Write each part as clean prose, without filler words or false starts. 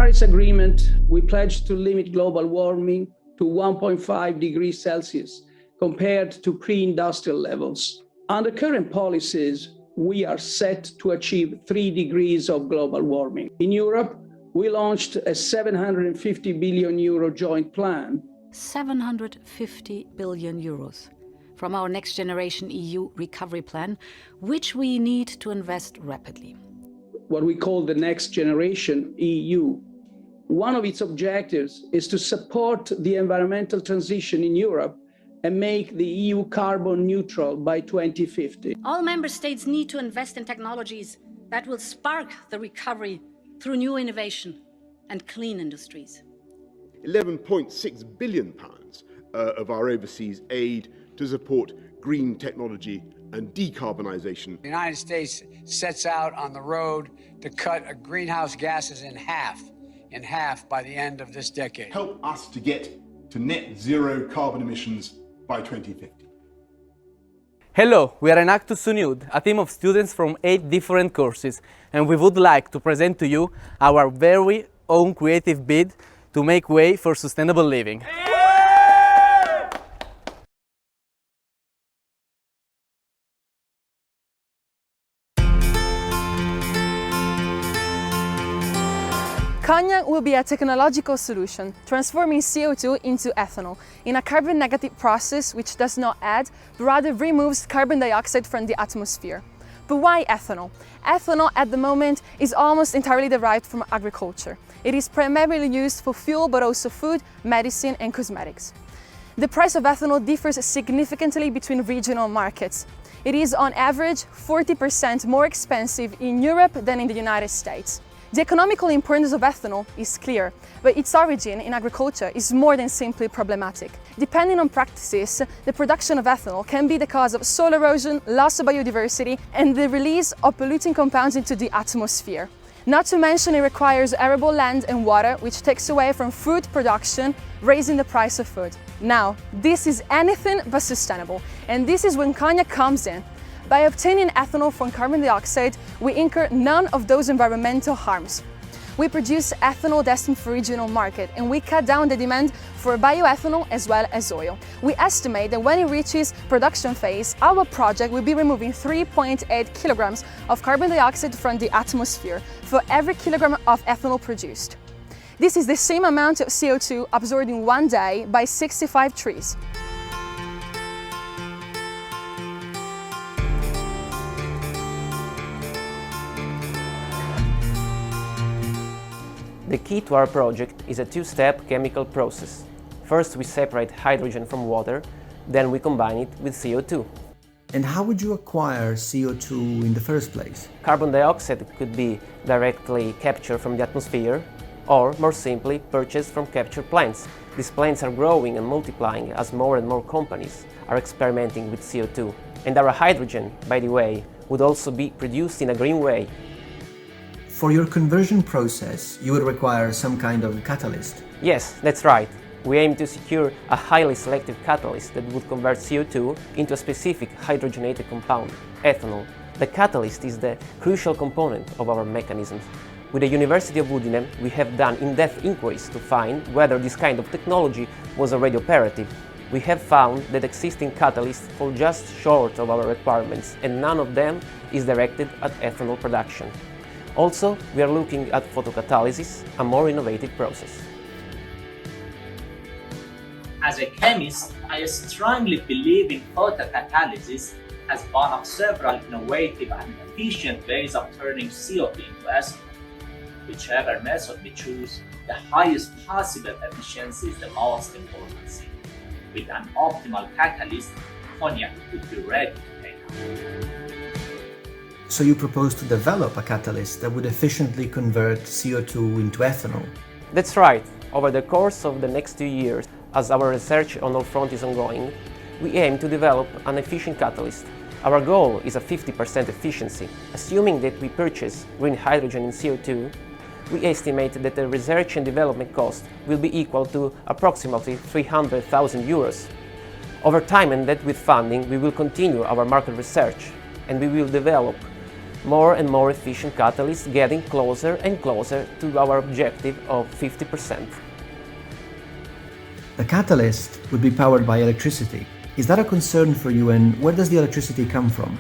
Paris Agreement, we pledged to limit global warming to 1.5 degrees Celsius compared to pre-industrial levels. Under current policies, we are set to achieve 3 degrees of global warming. In Europe, we launched a 750 billion euro joint plan. 750 billion euros from our next generation EU recovery plan, which we need to invest rapidly. What we call the next generation EU. One of its objectives is to support the environmental transition in Europe and make the EU carbon neutral by 2050. All member states need to invest in technologies that will spark the recovery through new innovation and clean industries. £11.6 billion of our overseas aid to support green technology and decarbonisation. The United States sets out on the road to cut greenhouse gases in half by the end of this decade. Help us to get to net zero carbon emissions by 2050. Hello, we are Enactus World Cup, a team of students from 8 different courses, and we would like to present to you our very own creative bid to make way for sustainable living. Kany will be a technological solution, transforming CO2 into ethanol in a carbon-negative process which does not add, but rather removes carbon dioxide from the atmosphere. But why ethanol? Ethanol at the moment is almost entirely derived from agriculture. It is primarily used for fuel, but also food, medicine and cosmetics. The price of ethanol differs significantly between regional markets. It is on average 40% more expensive in Europe than in the United States. The economical importance of ethanol is clear, but its origin in agriculture is more than simply problematic. Depending on practices, the production of ethanol can be the cause of soil erosion, loss of biodiversity, and the release of polluting compounds into the atmosphere. Not to mention it requires arable land and water, which takes away from food production, raising the price of food. Now, this is anything but sustainable, and this is when Kany comes in. By obtaining ethanol from carbon dioxide, we incur none of those environmental harms. We produce ethanol destined for regional market, and we cut down the demand for bioethanol as well as oil. We estimate that when it reaches production phase, our project will be removing 3.8 kilograms of carbon dioxide from the atmosphere for every kilogram of ethanol produced. This is the same amount of CO2 absorbed in one day by 65 trees. The key to our project is a two-step chemical process. First, we separate hydrogen from water, then we combine it with CO2. And how would you acquire CO2 in the first place? Carbon dioxide could be directly captured from the atmosphere, or more simply, purchased from capture plants. These plants are growing and multiplying as more and more companies are experimenting with CO2. And our hydrogen, by the way, would also be produced in a green way. For your conversion process, you would require some kind of catalyst. Yes, that's right. We aim to secure a highly selective catalyst that would convert CO2 into a specific hydrogenated compound, ethanol. The catalyst is the crucial component of our mechanisms. With the University of Udine, we have done in-depth inquiries to find whether this kind of technology was already operative. We have found that existing catalysts fall just short of our requirements, and none of them is directed at ethanol production. Also, we are looking at photocatalysis, a more innovative process. As a chemist, I strongly believe in photocatalysis as one of several innovative and efficient ways of turning CO2 into ethanol. Whichever method we choose, the highest possible efficiency is the most important thing. With an optimal catalyst, Kany would be ready to take off. So you propose to develop a catalyst that would efficiently convert CO2 into ethanol? That's right. Over the course of the next 2 years, as our research on all fronts is ongoing, we aim to develop an efficient catalyst. Our goal is a 50% efficiency. Assuming that we purchase green hydrogen and CO2, we estimate that the research and development cost will be equal to approximately 300,000 euros. Over time, and that with funding, we will continue our market research, and we will develop more and more efficient catalysts, getting closer and closer to our objective of 50%. The catalyst would be powered by electricity. Is that a concern for you, and where does the electricity come from?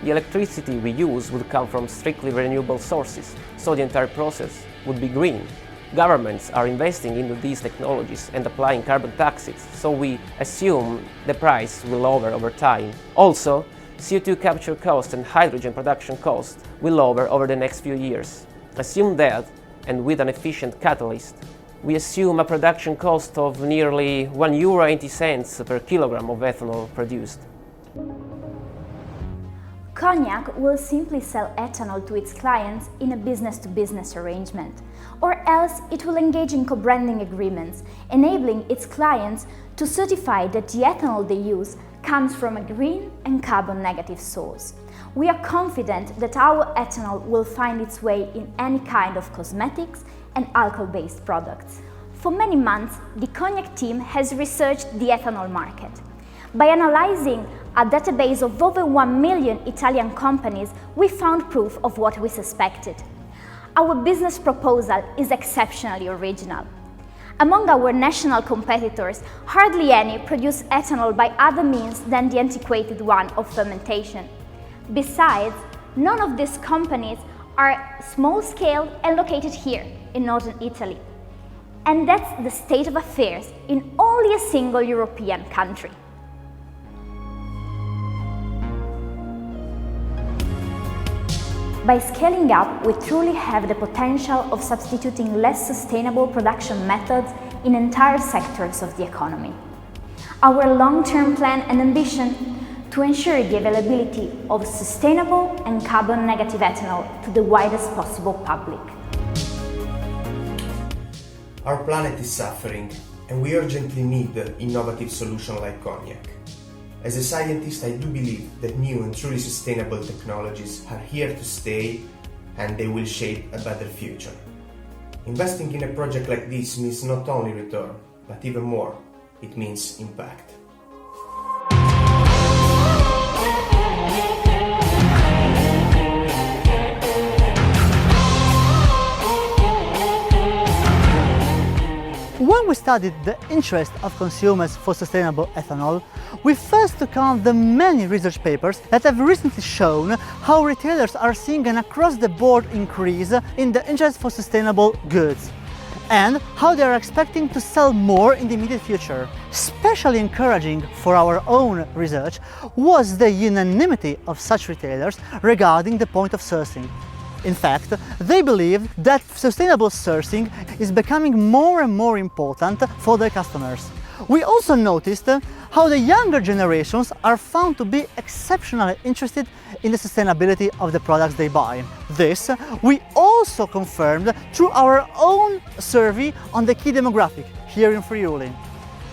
The electricity we use would come from strictly renewable sources, so the entire process would be green. Governments are investing into these technologies and applying carbon taxes, so we assume the price will lower over time. Also, CO2 capture cost and hydrogen production cost will lower over the next few years. Assume that, and with an efficient catalyst, we assume a production cost of nearly €1.80 per kilogram of ethanol produced. Cognac will simply sell ethanol to its clients in a business-to-business arrangement, or else it will engage in co-branding agreements, enabling its clients to certify that the ethanol they use comes from a green and carbon-negative source. We are confident that our ethanol will find its way in any kind of cosmetics and alcohol-based products. For many months, the Cognac team has researched the ethanol market. By analyzing a database of over 1 million Italian companies, we found proof of what we suspected. Our business proposal is exceptionally original. Among our national competitors, hardly any produce ethanol by other means than the antiquated one of fermentation. Besides, none of these companies are small-scale and located here in northern Italy. And that's the state of affairs in only a single European country. By scaling up, we truly have the potential of substituting less sustainable production methods in entire sectors of the economy. Our long-term plan and ambition to ensure the availability of sustainable and carbon-negative ethanol to the widest possible public. Our planet is suffering, and we urgently need innovative solutions like Cognac. As a scientist, I do believe that new and truly sustainable technologies are here to stay, and they will shape a better future. Investing in a project like this means not only return, but even more, it means impact. When we studied the interest of consumers for sustainable ethanol, we first took on the many research papers that have recently shown how retailers are seeing an across-the-board increase in the interest for sustainable goods, and how they are expecting to sell more in the immediate future. Especially encouraging for our own research was the unanimity of such retailers regarding the point of sourcing. In fact, they believe that sustainable sourcing is becoming more and more important for their customers. We also noticed how the younger generations are found to be exceptionally interested in the sustainability of the products they buy. This we also confirmed through our own survey on the key demographic here in Friuli.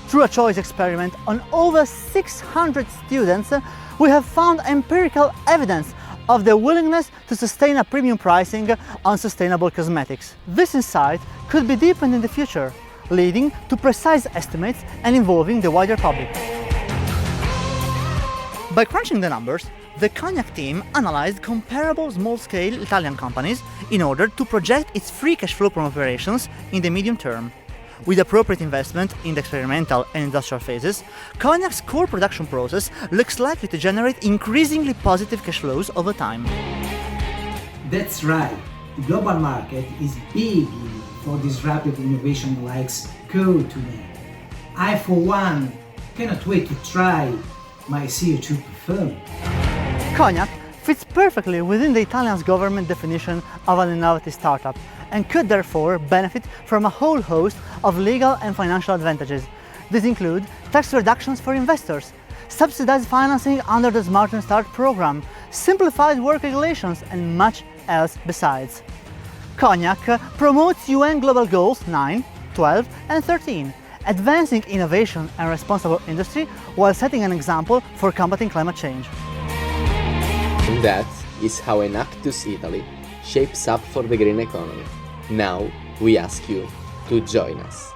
Through a choice experiment on over 600 students, we have found empirical evidence of the willingness to sustain a premium pricing on sustainable cosmetics. This insight could be deepened in the future, leading to precise estimates and involving the wider public. By crunching the numbers, the Cognac team analyzed comparable small-scale Italian companies in order to project its free cash flow from operations in the medium term. With appropriate investment in the experimental and industrial phases, Cognac's core production process looks likely to generate increasingly positive cash flows over time. That's right. The global market is begging for disruptive innovation like Co-to-Net. I, for one, cannot wait to try my CO2 perfume. Cognac fits perfectly within the Italian government definition of an innovative startup, and could therefore benefit from a whole host of legal and financial advantages. These include tax reductions for investors, subsidized financing under the Smart and Start program, simplified work regulations, and much else besides. Cognac promotes UN Global Goals 9, 12 and 13, advancing innovation and responsible industry while setting an example for combating climate change. And that is how Enactus Italy shapes up for the green economy. Now we ask you to join us.